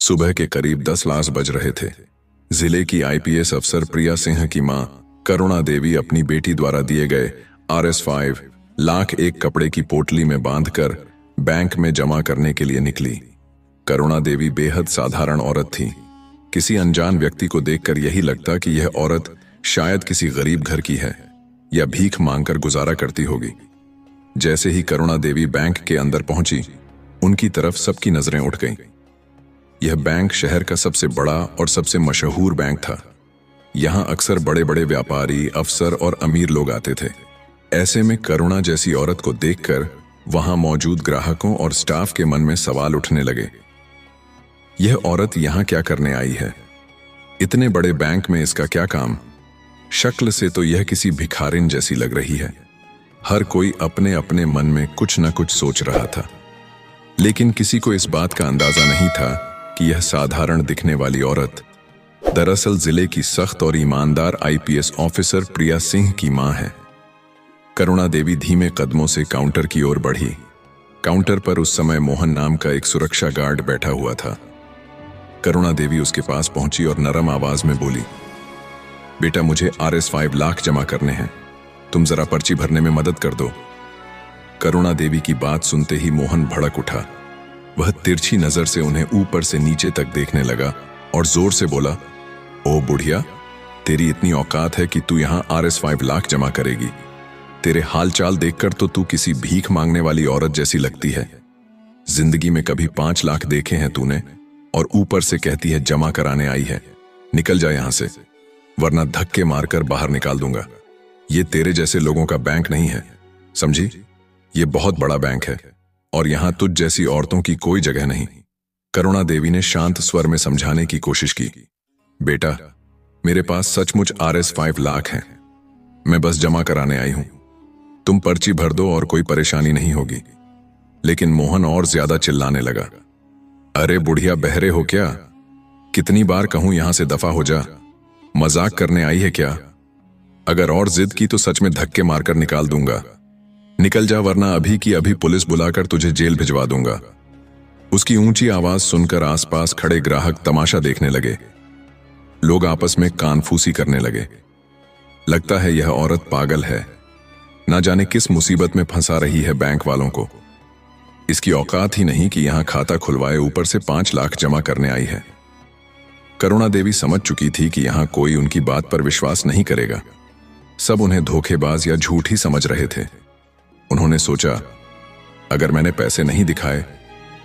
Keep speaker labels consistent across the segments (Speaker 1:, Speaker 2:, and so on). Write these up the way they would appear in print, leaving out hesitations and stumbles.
Speaker 1: सुबह के करीब 10 बज रहे थे। जिले की आईपीएस अफसर प्रिया सिंह की मां करुणा देवी अपनी बेटी द्वारा दिए गए RS5 लाख एक कपड़े की पोटली में बांधकर बैंक में जमा करने के लिए निकली। करुणा देवी बेहद साधारण औरत थी। किसी अनजान व्यक्ति को देखकर यही लगता कि यह औरत शायद किसी गरीब घर की है या भीख मांगकर गुजारा करती होगी। जैसे ही करुणा देवी बैंक के अंदर पहुंची, उनकी तरफ सबकी नजरें उठ गईं। यह बैंक शहर का सबसे बड़ा और सबसे मशहूर बैंक था। यहां अक्सर बड़े बड़े व्यापारी, अफसर और अमीर लोग आते थे। ऐसे में करुणा जैसी औरत को देखकर वहां मौजूद ग्राहकों और स्टाफ के मन में सवाल उठने लगे। यह औरत यहां क्या करने आई है? इतने बड़े बैंक में इसका क्या काम? शक्ल से तो यह किसी भिखारिन जैसी लग रही है। हर कोई अपने अपने मन में कुछ न कुछ सोच रहा था, लेकिन किसी को इस बात का अंदाजा नहीं था कि यह साधारण दिखने वाली औरत दरअसल जिले की सख्त और ईमानदार आईपीएस ऑफिसर प्रिया सिंह की मां है। करुणा देवी धीमे कदमों से काउंटर की ओर बढ़ी। काउंटर पर उस समय मोहन नाम का एक सुरक्षा गार्ड बैठा हुआ था। करुणा देवी उसके पास पहुंची और नरम आवाज में बोली, बेटा, मुझे RS5 लाख जमा करने हैं, तुम जरा पर्ची भरने में मदद कर दो। करुणा देवी की बात सुनते ही मोहन भड़क उठा। वह तिरछी नजर से उन्हें ऊपर से नीचे तक देखने लगा और जोर से बोला, ओ बुढ़िया, तेरी इतनी औकात है कि तू यहां RS5 लाख जमा करेगी? तेरे हालचाल देखकर तो तू किसी भीख मांगने वाली औरत जैसी लगती है। जिंदगी में कभी 5 लाख देखे हैं तूने, और ऊपर से कहती है जमा कराने आई है। निकल जा यहां से, वरना धक्के मारकर बाहर निकाल दूंगा। ये तेरे जैसे लोगों का बैंक नहीं है, समझी? ये बहुत बड़ा बैंक है और यहां तुझ जैसी औरतों की कोई जगह नहीं। करुणा देवी ने शांत स्वर में समझाने की कोशिश की, बेटा, मेरे पास सचमुच RS5 लाख हैं, मैं बस जमा कराने आई हूं। तुम पर्ची भर दो और कोई परेशानी नहीं होगी। लेकिन मोहन और ज्यादा चिल्लाने लगा, अरे बुढ़िया, बहरे हो क्या? कितनी बार कहूं यहां से दफा हो जा, मजाक करने आई है क्या? अगर और जिद की तो सच में धक्के मारकर निकाल दूंगा। निकल जा, वरना अभी की अभी पुलिस बुलाकर तुझे जेल भिजवा दूंगा। उसकी ऊंची आवाज सुनकर आसपास खड़े ग्राहक तमाशा देखने लगे। लोग आपस में कानफूसी करने लगे। लगता है यह औरत पागल है, ना जाने किस मुसीबत में फंसा रही है बैंक वालों को। इसकी औकात ही नहीं कि यहां खाता खुलवाए, ऊपर से 5 लाख जमा करने आई है। करुणा देवी समझ चुकी थी कि यहां कोई उनकी बात पर विश्वास नहीं करेगा। सब उन्हें धोखेबाज या झूठ ही समझ रहे थे। उन्होंने सोचा, अगर मैंने पैसे नहीं दिखाए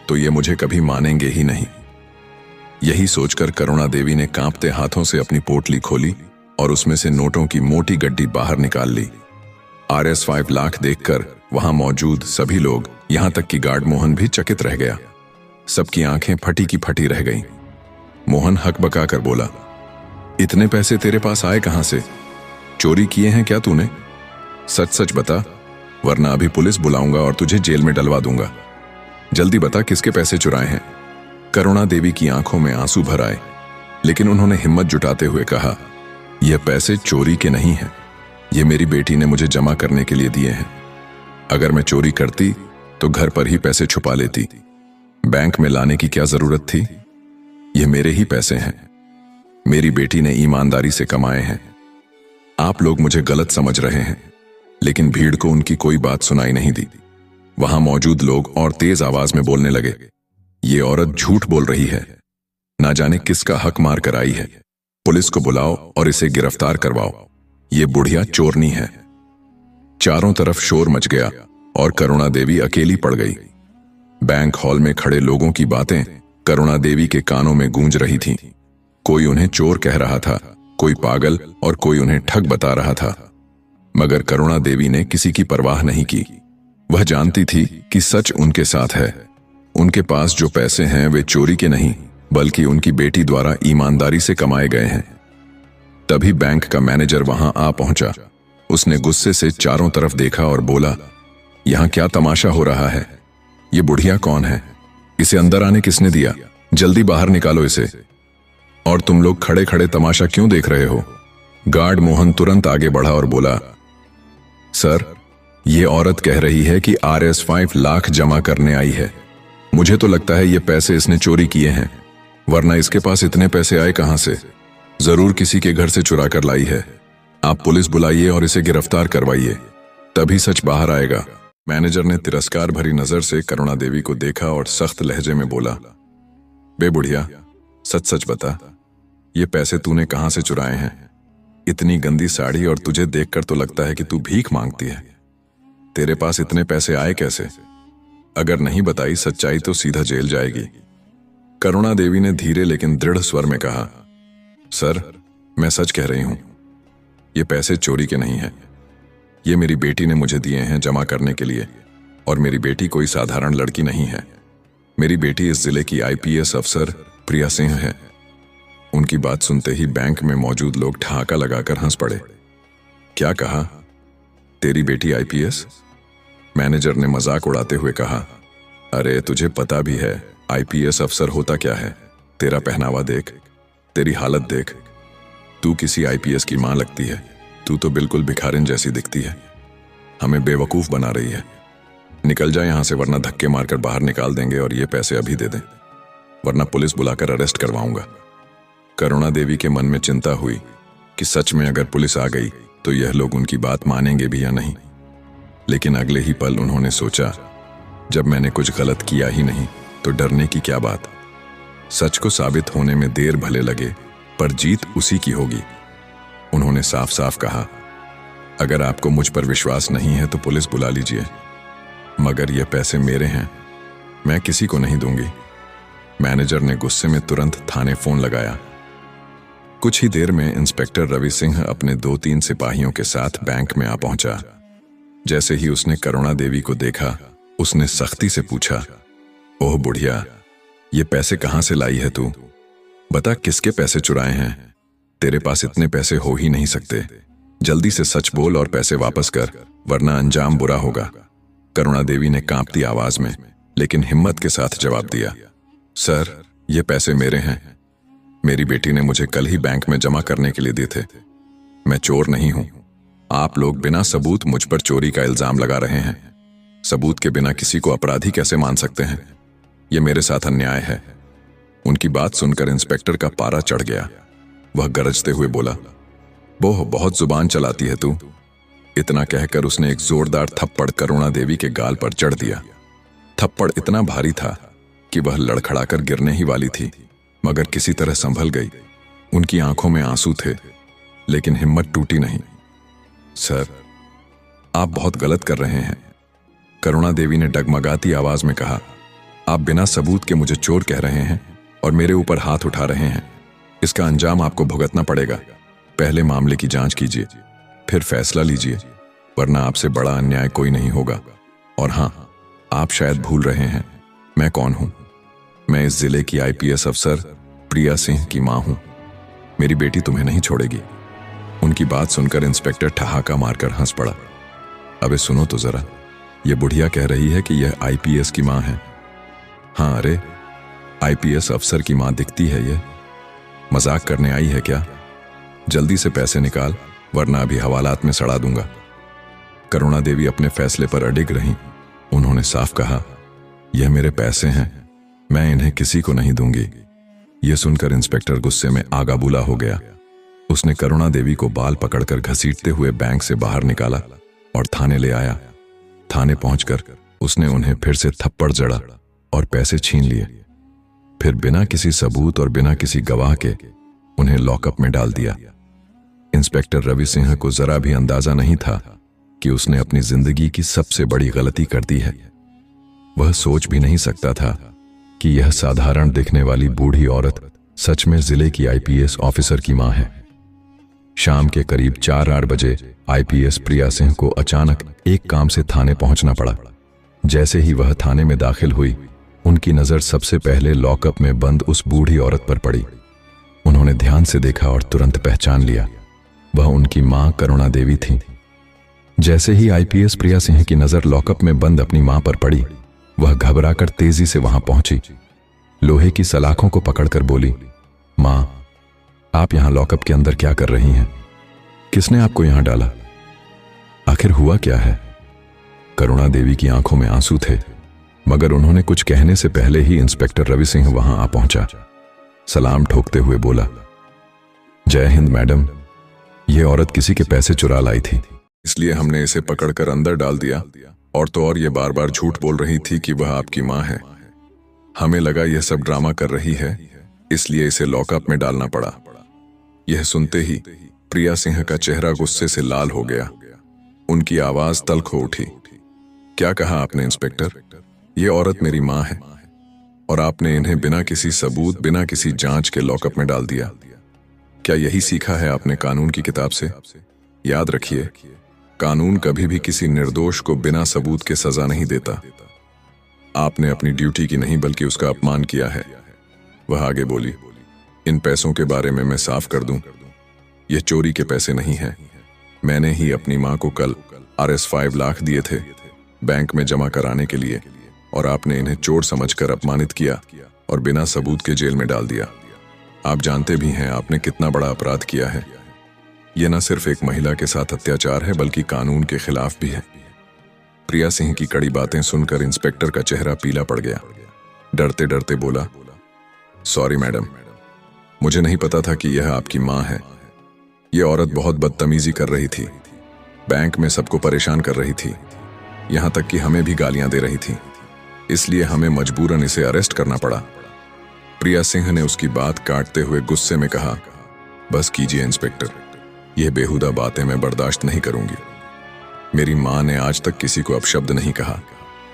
Speaker 1: तो ये मुझे कभी मानेंगे ही नहीं। यही सोचकर करुणा देवी ने कांपते हाथों से अपनी पोटली खोली और उसमें से नोटों की मोटी गड्डी बाहर निकाल ली। RS5 लाख देखकर वहां मौजूद सभी लोग, यहां तक कि गार्ड मोहन भी चकित रह गया। सबकी आंखें फटी की फटी रह गईं। मोहन हकबका कर बोला, इतने पैसे तेरे पास आए कहां से? चोरी किए हैं क्या तूने? सच सच बता, वरना अभी पुलिस बुलाऊंगा और तुझे जेल में डलवा दूंगा। जल्दी बता, किसके पैसे चुराए हैं? करुणा देवी की आंखों में आंसू भर आए, लेकिन उन्होंने हिम्मत जुटाते हुए कहा, यह पैसे चोरी के नहीं हैं। ये मेरी बेटी ने मुझे जमा करने के लिए दिए हैं। अगर मैं चोरी करती तो घर पर ही पैसे छुपा लेती। बैंक में लाने की क्या जरूरत थी? ये मेरे ही पैसे हैं, मेरी बेटी ने ईमानदारी से कमाए हैं। आप लोग मुझे गलत समझ रहे हैं, लेकिन भीड़ को उनकी कोई बात सुनाई नहीं दी। वहां मौजूद लोग और तेज आवाज में बोलने लगे, ये औरत झूठ बोल रही है, ना जाने किसका हक मार कर आई है। पुलिस को बुलाओ और इसे गिरफ्तार करवाओ, ये बुढ़िया चोरनी है। चारों तरफ शोर मच गया और करुणा देवी अकेली पड़ गई। बैंक हॉल में खड़े लोगों की बातें करुणा देवी के कानों में गूंज रही थीं। कोई उन्हें चोर कह रहा था, कोई पागल और कोई उन्हें ठग बता रहा था। मगर करुणा देवी ने किसी की परवाह नहीं की। वह जानती थी कि सच उनके साथ है। उनके पास जो पैसे हैं वे चोरी के नहीं, बल्कि उनकी बेटी द्वारा ईमानदारी से कमाए गए हैं। तभी बैंक का मैनेजर वहां आ पहुंचा। उसने गुस्से से चारों तरफ देखा और बोला, यहां क्या तमाशा हो रहा है? ये बुढ़िया कौन है? इसे अंदर आने किसने दिया? जल्दी बाहर निकालो इसे। और तुम लोग खड़े खड़े तमाशा क्यों देख रहे हो? गार्ड मोहन तुरंत आगे बढ़ा और बोला, सर, ये औरत कह रही है कि RS5 लाख जमा करने आई है। मुझे तो लगता है ये पैसे इसने चोरी किए हैं। वरना इसके पास इतने पैसे आए कहां से? जरूर किसी के घर से चुरा कर लाई है। आप पुलिस बुलाइए और इसे गिरफ्तार करवाइए, तभी सच बाहर आएगा। मैनेजर ने तिरस्कार भरी नजर से करुणा देवी को देखा और सख्त लहजे में बोला, बे बुढ़िया, सच सच बता, ये पैसे तूने कहां से चुराए हैं? इतनी गंदी साड़ी और तुझे देखकर तो लगता है कि तू भीख मांगती है। तेरे पास इतने पैसे आए कैसे? अगर नहीं बताई सच्चाई तो सीधा जेल जाएगी। करुणा देवी ने धीरे लेकिन दृढ़ स्वर में कहा, सर, मैं सच कह रही हूं, ये पैसे चोरी के नहीं हैं। ये मेरी बेटी ने मुझे दिए हैं जमा करने के लिए, और मेरी बेटी कोई साधारण लड़की नहीं है। मेरी बेटी इस जिले की आईपीएस अफसर प्रिया सिंह है। उनकी बात सुनते ही बैंक में मौजूद लोग ठहाका लगाकर हंस पड़े। क्या कहा? तेरी बेटी आईपीएस? मैनेजर ने मजाक उड़ाते हुए कहा, अरे तुझे पता भी है आईपीएस अफसर होता क्या है? तेरा पहनावा देख, तेरी हालत देख, तू किसी आईपीएस की मां लगती है। तू तो बिल्कुल भिखारिन जैसी दिखती है। हमें बेवकूफ बना रही है। निकल जा यहां से, वरना धक्के मारकर बाहर निकाल देंगे और ये पैसे अभी दे दें, वरना पुलिस बुलाकर अरेस्ट करवाऊंगा। करुणा देवी के मन में चिंता हुई कि सच में अगर पुलिस आ गई तो यह लोग उनकी बात मानेंगे भी या नहीं। लेकिन अगले ही पल उन्होंने सोचा, जब मैंने कुछ गलत किया ही नहीं तो डरने की क्या बात। सच को साबित होने में देर भले लगे, पर जीत उसी की होगी। उन्होंने साफ साफ कहा, अगर आपको मुझ पर विश्वास नहीं है तो पुलिस बुला लीजिए, मगर ये पैसे मेरे हैं, मैं किसी को नहीं दूंगी। मैनेजर ने गुस्से में तुरंत थाने फोन लगाया। कुछ ही देर में इंस्पेक्टर रवि सिंह अपने 2-3 सिपाहियों के साथ बैंक में आ पहुंचा। जैसे ही उसने करुणा देवी को देखा, उसने सख्ती से पूछा, ओह बुढ़िया, ये पैसे कहां से लाई है तू? बता, किसके पैसे चुराए हैं? तेरे पास इतने पैसे हो ही नहीं सकते। जल्दी से सच बोल और पैसे वापस कर, वरना अंजाम बुरा होगा। करुणा देवी ने कांपती आवाज में लेकिन हिम्मत के साथ जवाब दिया, सर, ये पैसे मेरे हैं। मेरी बेटी ने मुझे कल ही बैंक में जमा करने के लिए दिए थे। मैं चोर नहीं हूं। आप लोग बिना सबूत मुझ पर चोरी का इल्जाम लगा रहे हैं। सबूत के बिना किसी को अपराधी कैसे मान सकते हैं? यह मेरे साथ अन्याय है। उनकी बात सुनकर इंस्पेक्टर का पारा चढ़ गया। वह गरजते हुए बोला, बोह, बहुत जुबान चलाती है तू। इतना कहकर उसने एक जोरदार थप्पड़ करुणा देवी के गाल पर जड़ दिया। थप्पड़ इतना भारी था कि वह लड़खड़ाकर गिरने ही वाली थी, मगर किसी तरह संभल गई। उनकी आंखों में आंसू थे, लेकिन हिम्मत टूटी नहीं। सर, आप बहुत गलत कर रहे हैं, करुणा देवी ने डगमगाती आवाज में कहा। आप बिना सबूत के मुझे चोर कह रहे हैं और मेरे ऊपर हाथ उठा रहे हैं। इसका अंजाम आपको भुगतना पड़ेगा। पहले मामले की जांच कीजिए, फिर फैसला लीजिए, वरना आपसे बड़ा अन्याय कोई नहीं होगा। और हां, आप शायद भूल रहे हैं, मैं कौन हूं। मैं इस जिले की आईपीएस अफसर प्रिया सिंह की मां हूं। मेरी बेटी तुम्हें नहीं छोड़ेगी। उनकी बात सुनकर इंस्पेक्टर ठहाका मारकर हंस पड़ा। अबे सुनो तो जरा, यह बुढ़िया कह रही है कि यह आईपीएस की मां है। हाँ, अरे आईपीएस अफसर की मां दिखती है ये। मजाक करने आई है क्या? जल्दी से पैसे निकाल, वरना अभी हवालात में सड़ा दूंगा। करुणा देवी अपने फैसले पर अडिग रहीं। उन्होंने साफ कहा, यह मेरे पैसे हैं, मैं इन्हें किसी को नहीं दूंगी। यह सुनकर इंस्पेक्टर गुस्से में आगा बुला हो गया। उसने करुणा देवी को बाल पकड़कर घसीटते हुए बैंक से बाहर निकाला और थाने ले आया। थाने पहुंचकर उसने उन्हें फिर से थप्पड़ जड़ा और पैसे छीन लिए। फिर बिना किसी सबूत और बिना किसी गवाह के उन्हें लॉकअप में डाल दिया। इंस्पेक्टर रवि सिंह को जरा भी अंदाजा नहीं था कि उसने अपनी जिंदगी की सबसे बड़ी गलती कर दी है। वह सोच भी नहीं सकता था कि यह साधारण दिखने वाली बूढ़ी औरत सच में जिले की आईपीएस ऑफिसर की मां है। शाम के करीब 4-8 बजे आईपीएस प्रिया सिंह को अचानक एक काम से थाने पहुंचना पड़ा। जैसे ही वह थाने में दाखिल हुई, उनकी नजर सबसे पहले लॉकअप में बंद उस बूढ़ी औरत पर पड़ी। उन्होंने ध्यान से देखा और तुरंत पहचान लिया, वह उनकी मां करुणा देवी थी। जैसे ही आईपीएस प्रिया सिंह की नजर लॉकअप में बंद अपनी मां पर पड़ी, वह घबराकर तेजी से वहां पहुंची। लोहे की सलाखों को पकड़कर बोली, मां, आप यहां लॉकअप के अंदर क्या कर रही हैं? किसने आपको यहां डाला? आखिर हुआ क्या है? करुणा देवी की आंखों में आंसू थे, मगर उन्होंने कुछ कहने से पहले ही इंस्पेक्टर रवि सिंह वहां आ पहुंचा। सलाम ठोकते हुए बोला, जय हिंद मैडम, ये औरत किसी के पैसे चुरा लाई थी, इसलिए हमने इसे पकड़कर अंदर डाल दिया। और तो और ये बार बार झूठ बोल रही थी कि वह आपकी माँ है। हमें लगा यह सब ड्रामा कर रही है, इसलिए इसे लॉकअप में डालना पड़ा। यह सुनते ही प्रिया सिंह का चेहरा गुस्से से लाल हो गया। उनकी आवाज तल्ख हो उठी। क्या कहा आपने इंस्पेक्टर? ये औरत मेरी माँ है और आपने इन्हें बिना किसी सबूत, बिना किसी जांच के लॉकअप में डाल दिया। क्या यही सीखा है आपने कानून की किताब से? याद रखिए, कानून कभी भी किसी निर्दोष को बिना सबूत के सजा नहीं देता। आपने अपनी ड्यूटी की नहीं बल्कि उसका अपमान किया है। वह आगे बोली, इन पैसों के बारे में मैं साफ कर दूं, ये चोरी के पैसे नहीं हैं। मैंने ही अपनी माँ को कल RS 5 लाख दिए थे बैंक में जमा कराने के लिए, और आपने इन्हें चोर समझकर अपमानित किया और बिना सबूत के जेल में डाल दिया। आप जानते भी हैं आपने कितना बड़ा अपराध किया है। यह न सिर्फ एक महिला के साथ अत्याचार है बल्कि कानून के खिलाफ भी है। प्रिया सिंह की कड़ी बातें सुनकर इंस्पेक्टर का चेहरा पीला पड़ गया। डरते डरते बोला, सॉरी मैडम, मुझे नहीं पता था कि यह आपकी माँ है। यह औरत बहुत बदतमीजी कर रही थी, बैंक में सबको परेशान कर रही थी, यहां तक कि हमें भी गालियां दे रही थी, इसलिए हमें मजबूरन इसे अरेस्ट करना पड़ा। प्रिया सिंह ने उसकी बात काटते हुए गुस्से में कहा, बस कीजिए इंस्पेक्टर, यह बेहुदा बातें मैं बर्दाश्त नहीं करूंगी। मेरी माँ ने आज तक किसी को अपशब्द नहीं कहा,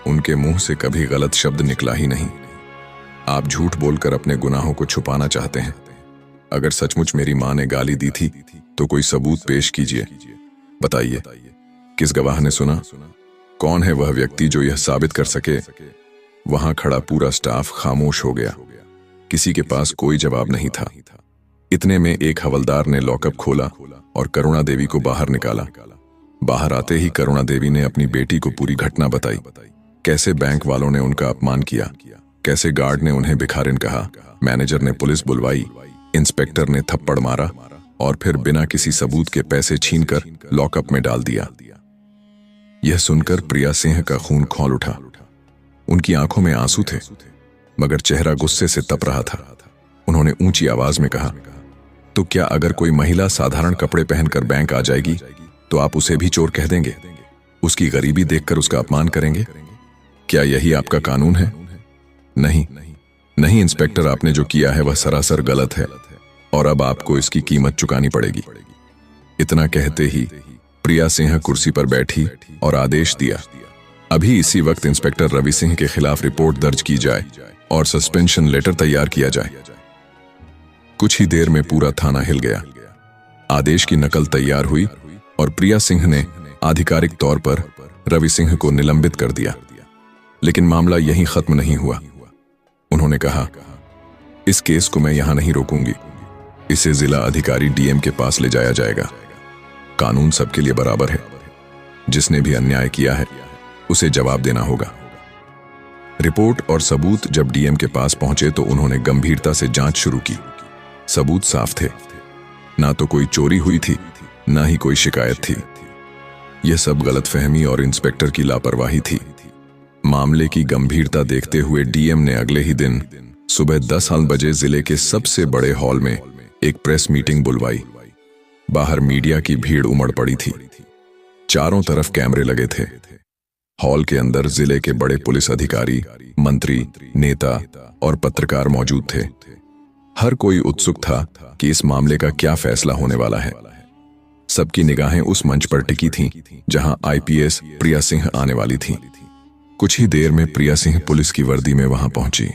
Speaker 1: उनके मुंह से कभी गलत शब्द निकला ही नहीं। आप झूठ बोलकर अपने गुनाहों को छुपाना चाहते हैं। अगर सचमुच मेरी माँ ने गाली दी थी तो कोई सबूत पेश कीजिए। बताइए, किस गवाह ने सुना? कौन है वह व्यक्ति जो यह साबित कर सके? वहां खड़ा पूरा स्टाफ खामोश हो गया। किसी के पास कोई जवाब नहीं था। इतने में एक हवलदार ने लॉकअप खोला और करुणा देवी को बाहर निकाला। बाहर आते ही करुणा देवी ने अपनी बेटी को पूरी घटना बताई। कैसे बैंक वालों ने उनका अपमान किया, कैसे गार्ड ने उन्हें भिखारिन कहा, मैनेजर ने पुलिस बुलवाई, इंस्पेक्टर ने थप्पड़ मारा और फिर बिना किसी सबूत के पैसे छीनकर लॉकअप में डाल दिया। यह सुनकर प्रिया सिंह का खून खौल उठा। उनकी आंखों में आंसू थे मगर चेहरा गुस्से से तप रहा था। उन्होंने ऊंची आवाज में कहा, तो क्या अगर कोई महिला साधारण कपड़े पहनकर बैंक आ जाएगी तो आप उसे भी चोर कह देंगे? उसकी गरीबी देखकर उसका अपमान करेंगे? क्या यही आपका कानून है? नहीं नहीं इंस्पेक्टर, आपने जो किया है वह सरासर गलत है और अब आपको इसकी कीमत चुकानी पड़ेगी। इतना कहते ही प्रिया सिंह कुर्सी पर बैठी और आदेश दिया, अभी इसी वक्त इंस्पेक्टर रवि सिंह के खिलाफ रिपोर्ट दर्ज की जाए और सस्पेंशन लेटर तैयार किया जाए। कुछ ही देर में पूरा थाना हिल गया। आदेश की नकल तैयार हुई और प्रिया सिंह ने आधिकारिक तौर पर रवि सिंह को निलंबित कर दिया। लेकिन मामला यहीं खत्म नहीं हुआ। उन्होंने कहा, इस केस को मैं यहां नहीं रोकूंगी, इसे जिला अधिकारी DM के पास ले जाया जाएगा। कानून सबके लिए बराबर है, जिसने भी अन्याय किया है उसे जवाब देना होगा। रिपोर्ट और सबूत जब DM के पास पहुंचे तो उन्होंने गंभीरता से जांच शुरू की। सबूत साफ थे, ना तो कोई चोरी हुई थी ना ही कोई शिकायत थी। यह सब गलतफहमी और इंस्पेक्टर की लापरवाही थी। मामले की गंभीरता देखते हुए DM ने अगले ही दिन सुबह 10 बजे जिले के सबसे बड़े हॉल में एक प्रेस मीटिंग बुलवाई। बाहर मीडिया की भीड़ उमड़ पड़ी थी। चारों तरफ कैमरे लगे थे। हॉल के अंदर जिले के बड़े पुलिस अधिकारी, मंत्री, नेता और पत्रकार मौजूद थे। हर कोई उत्सुक था कि इस मामले का क्या फैसला होने वाला है। सबकी निगाहें उस मंच पर टिकी थीं जहां IPS प्रिया सिंह आने वाली थी। कुछ ही देर में प्रिया सिंह पुलिस की वर्दी में वहां पहुंची।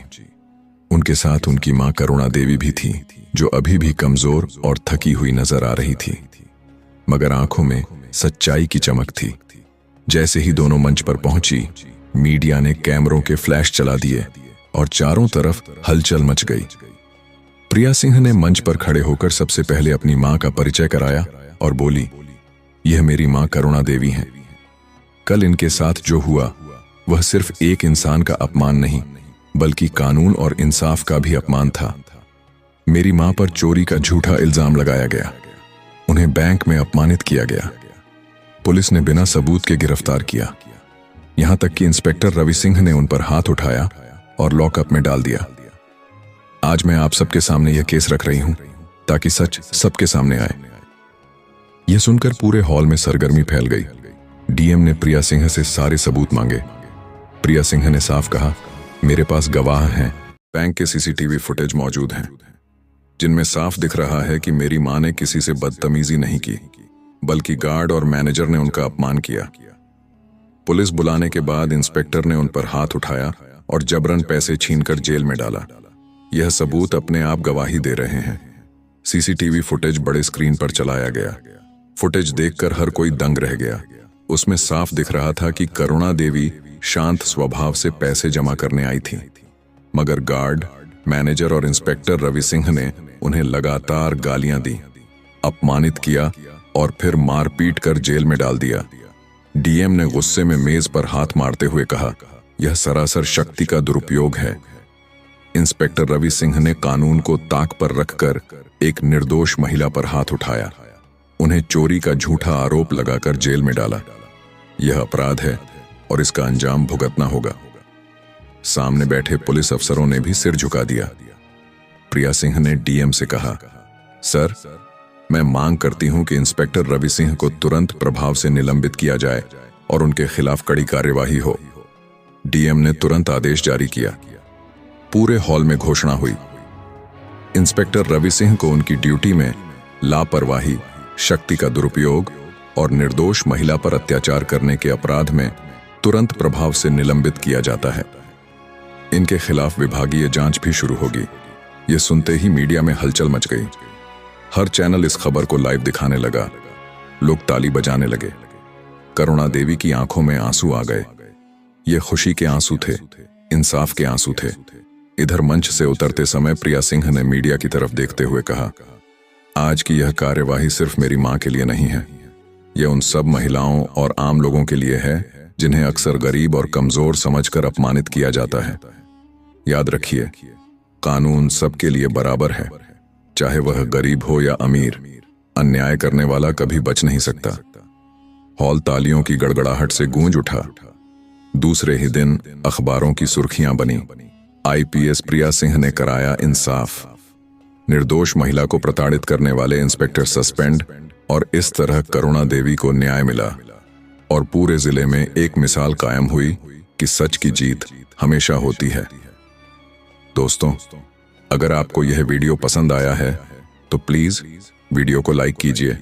Speaker 1: उनके साथ उनकी मां करुणा देवी भी थी, जो अभी भी कमजोर और थकी हुई नजर आ रही थी, मगर आंखों में सच्चाई की चमक थी। जैसे ही दोनों मंच पर पहुंची, मीडिया ने कैमरों के फ्लैश चला दिए और चारों तरफ हलचल मच गई। प्रिया सिंह ने मंच पर खड़े होकर सबसे पहले अपनी मां का परिचय कराया और बोली, यह मेरी मां करुणा देवी हैं। कल इनके साथ जो हुआ वह सिर्फ एक इंसान का अपमान नहीं बल्कि कानून और इंसाफ का भी अपमान था। मेरी मां पर चोरी का झूठा इल्जाम लगाया गया, उन्हें बैंक में अपमानित किया गया, पुलिस ने बिना सबूत के गिरफ्तार किया, यहां तक कि इंस्पेक्टर रवि सिंह ने उन पर हाथ उठाया और लॉकअप में डाल दिया। आज मैं आप सबके सामने यह केस रख रही हूं ताकि सच सबके सामने आए। यह सुनकर पूरे हॉल में सरगर्मी फैल गई। डीएम ने प्रिया सिंह से सारे सबूत मांगे। प्रिया सिंह ने साफ कहा, मेरे पास गवाह हैं, बैंक के सीसीटीवी फुटेज मौजूद हैं, जिनमें साफ दिख रहा है कि मेरी मां ने किसी से बदतमीजी नहीं की, बल्कि गार्ड और मैनेजर ने उनका अपमान किया। पुलिस बुलाने के बाद इंस्पेक्टर ने उन पर हाथ उठाया और जबरन पैसे छीनकर जेल में डाला। यह सबूत अपने आप गवाही दे रहे हैं। सीसीटीवी फुटेज बड़े स्क्रीन पर चलाया गया। फुटेज देखकर हर कोई दंग रह गया। उसमें साफ दिख रहा था कि करुणा देवी शांत स्वभाव से पैसे जमा करने आई थी, मगर गार्ड, मैनेजर और इंस्पेक्टर रवि सिंह ने उन्हें लगातार गालियां दी, अपमानित किया और फिर मारपीट कर जेल में डाल दिया। डीएम ने गुस्से में मेज पर हाथ मारते हुए कहा, यह सरासर शक्ति का दुरुपयोग है। इंस्पेक्टर रवि सिंह ने कानून को ताक पर रखकर एक निर्दोष महिला पर हाथ उठाया, उन्हें चोरी का झूठा आरोप लगाकर जेल में डाला। यह अपराध है और इसका अंजाम भुगतना होगा। सामने बैठे पुलिस अफसरों ने भी सिर झुका दिया। प्रिया सिंह ने डीएम से कहा, सर, मैं मांग करती हूं कि इंस्पेक्टर रवि सिंह को तुरंत प्रभाव से निलंबित किया जाए और उनके खिलाफ कड़ी कार्यवाही हो। डीएम ने तुरंत आदेश जारी किया। पूरे हॉल में घोषणा हुई, इंस्पेक्टर रवि सिंह को उनकी ड्यूटी में लापरवाही, शक्ति का दुरुपयोग और निर्दोष महिला पर अत्याचार करने के अपराध में तुरंत प्रभाव से निलंबित किया जाता है। इनके खिलाफ विभागीय जांच भी शुरू होगी। यह सुनते ही मीडिया में हलचल मच गई। हर चैनल इस खबर को लाइव दिखाने लगा। लोग ताली बजाने लगे। करुणा देवी की आंखों में आंसू आ गए। ये खुशी के आंसू थे, इंसाफ के आंसू थे। इधर मंच से उतरते समय प्रिया सिंह ने मीडिया की तरफ देखते हुए कहा, आज की यह कार्यवाही सिर्फ मेरी मां के लिए नहीं है, यह उन सब महिलाओं और आम लोगों के लिए है जिन्हें अक्सर गरीब और कमजोर समझकर अपमानित किया जाता है। याद रखिए, कानून सबके लिए बराबर है, चाहे वह गरीब हो या अमीर। अन्याय करने वाला कभी बच नहीं सकता। हॉल तालियों की गड़गड़ाहट से गूंज उठा। दूसरे ही दिन अखबारों की सुर्खियां बनी, आईपीएस प्रिया सिंह ने कराया इंसाफ, निर्दोष महिला को प्रताड़ित करने वाले इंस्पेक्टर सस्पेंड, और इस तरह करुणा देवी को न्याय मिला और पूरे जिले में एक मिसाल कायम हुई कि सच की जीत हमेशा होती है। दोस्तों, अगर आपको यह वीडियो पसंद आया है तो प्लीज वीडियो को लाइक कीजिए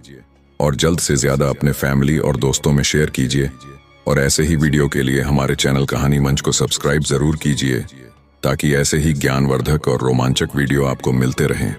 Speaker 1: और जल्द से ज्यादा अपने फैमिली और दोस्तों में शेयर कीजिए। और ऐसे ही वीडियो के लिए हमारे चैनल कहानी मंच को सब्सक्राइब जरूर कीजिए, ताकि ऐसे ही ज्ञानवर्धक और रोमांचक वीडियो आपको मिलते रहें।